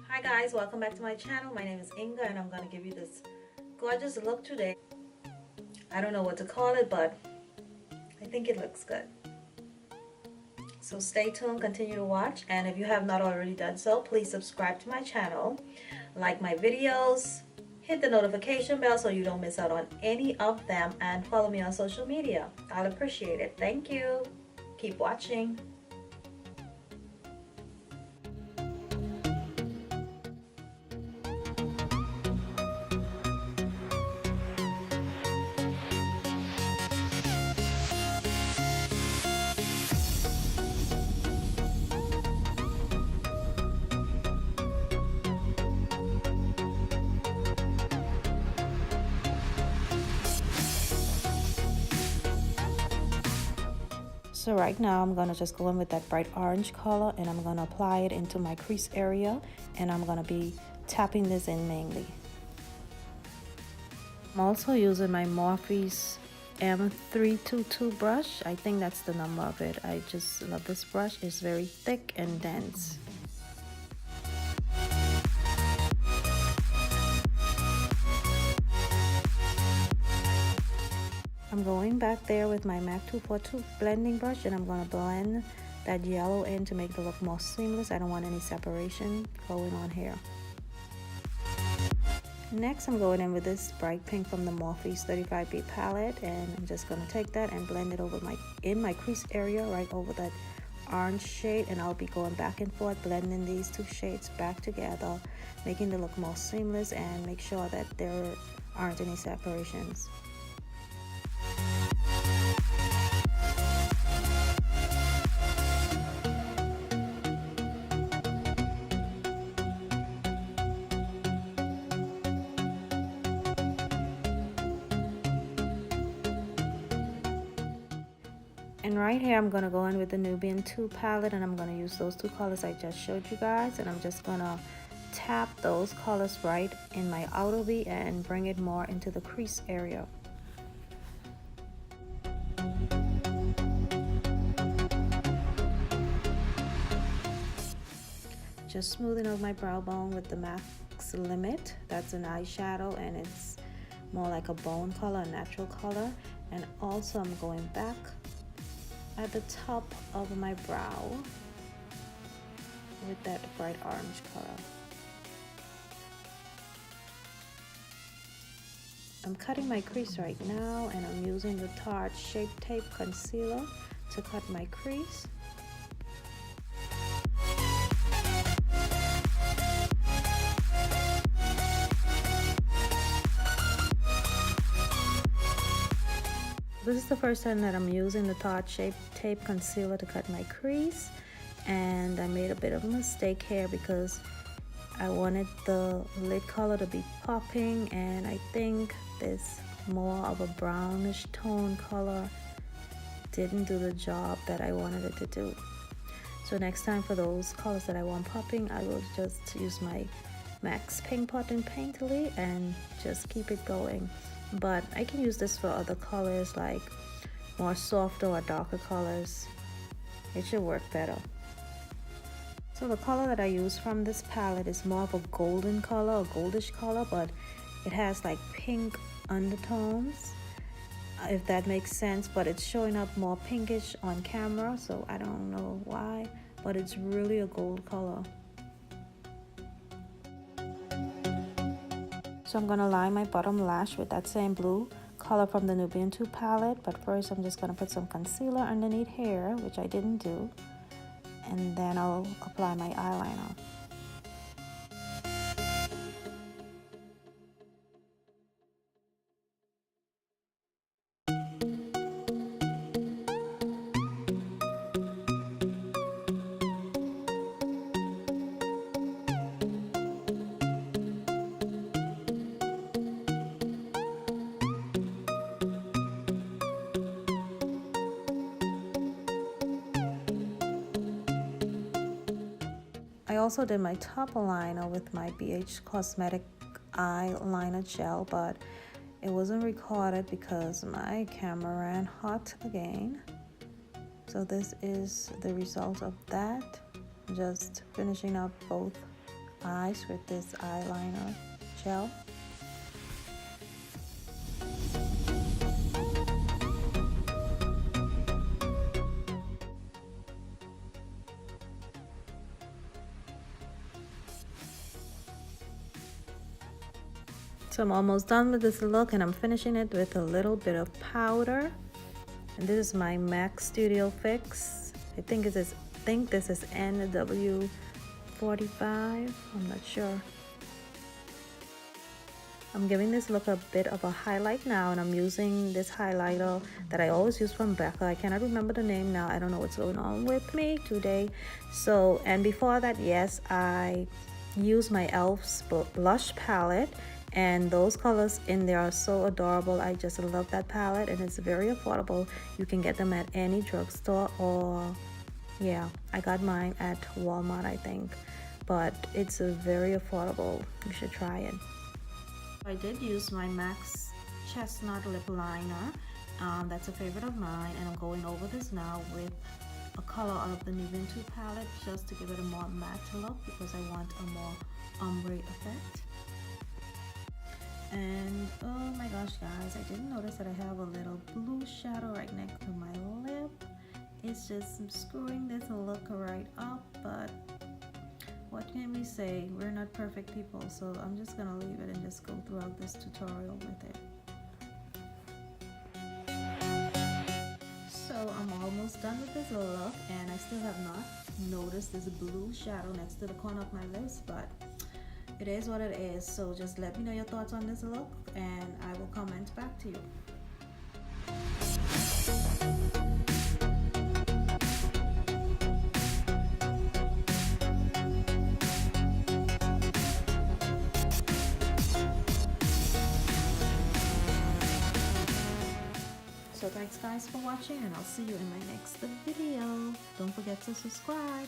Hi guys, welcome back to my channel. My name is Inga and I'm going to give you this gorgeous look today. I don't know what to call it, but I think it looks good. So stay tuned, continue to watch, and if you have not already done so, please subscribe to my channel, like my videos, hit the notification bell so you don't miss out on any of them, and follow me on social media. I'll appreciate it. Thank you. Keep watching. So right now I'm gonna just go in with that bright orange color and I'm gonna apply it into my crease area, and I'm gonna be tapping this in mainly. I'm also using my Morphe's M322 brush. I think that's the number of it. I just love this brush. It's very thick and dense. I'm going back there with my MAC 242 blending brush, and I'm going to blend that yellow in to make the look more seamless. I don't want any separation going on here. Next, I'm going in with this bright pink from the Morphe's 35B palette, and I'm just going to take that and blend it over in my crease area right over that orange shade, and I'll be going back and forth blending these two shades back together, making the look more seamless and make sure that there aren't any separations. And right here I'm going to go in with the Nubian 2 palette, and I'm going to use those two colors I just showed you guys, and I'm just going to tap those colors right in my outer V and bring it more into the crease area. Just smoothing out my brow bone with the Max Limit. That's an eyeshadow and it's more like a bone color, a natural color. And also I'm going back at the top of my brow with that bright orange color. I'm cutting my crease right now, and I'm using the Tarte Shape Tape Concealer to cut my crease. This is the first time that I'm using the Tarte Shape Tape Concealer to cut my crease, and I made a bit of a mistake here because I wanted the lid color to be popping, and I think this more of a brownish tone color didn't do the job that I wanted it to do. So next time for those colors that I want popping, I will just use my MAC Pink Pot and Painterly and just keep it going. But I can use this for other colors, like more softer or darker colors. It should work better. So the color that I use from this palette is more of a golden color, a goldish color, but it has like pink undertones, if that makes sense, but it's showing up more pinkish on camera, so I don't know why, but it's really a gold color. So I'm going to line my bottom lash with that same blue color from the Nubian 2 palette. But first I'm just going to put some concealer underneath here, which I didn't do. And then I'll apply my eyeliner. I also did my top liner with my BH Cosmetic eyeliner gel, but it wasn't recorded because my camera ran hot again. So this is the result of that. Just finishing up both eyes with this eyeliner gel. So I'm almost done with this look, and I'm finishing it with a little bit of powder. And this is my MAC Studio Fix. I think this is NW45. I'm not sure. I'm giving this look a bit of a highlight now, and I'm using this highlighter that I always use from Becca. I cannot remember the name now. I don't know what's going on with me today. So, and before that, yes, I use my e.l.f.'s blush palette. And those colors in there are so adorable. I just love that palette, and it's very affordable. You can get them at any drugstore, or yeah, I got mine at Walmart, I think. But it's a very affordable. You should try it. I did use my MAC's Chestnut lip liner. That's a favorite of mine, and I'm going over this now with a color out of the Nubian 2 palette just to give it a more matte look, because I want a more ombre effect. And oh my gosh, guys, I didn't notice that I have a little blue shadow right next to my lip. It's just screwing this look right up, but what can we say? We're not perfect people, so I'm just gonna leave it and just go throughout this tutorial with it. So I'm almost done with this look, and I still have not noticed this blue shadow next to the corner of my lips, but it is what it is. So just let me know your thoughts on this look, and I will comment back to you. So thanks guys for watching, and I'll see you in my next video. Don't forget to subscribe.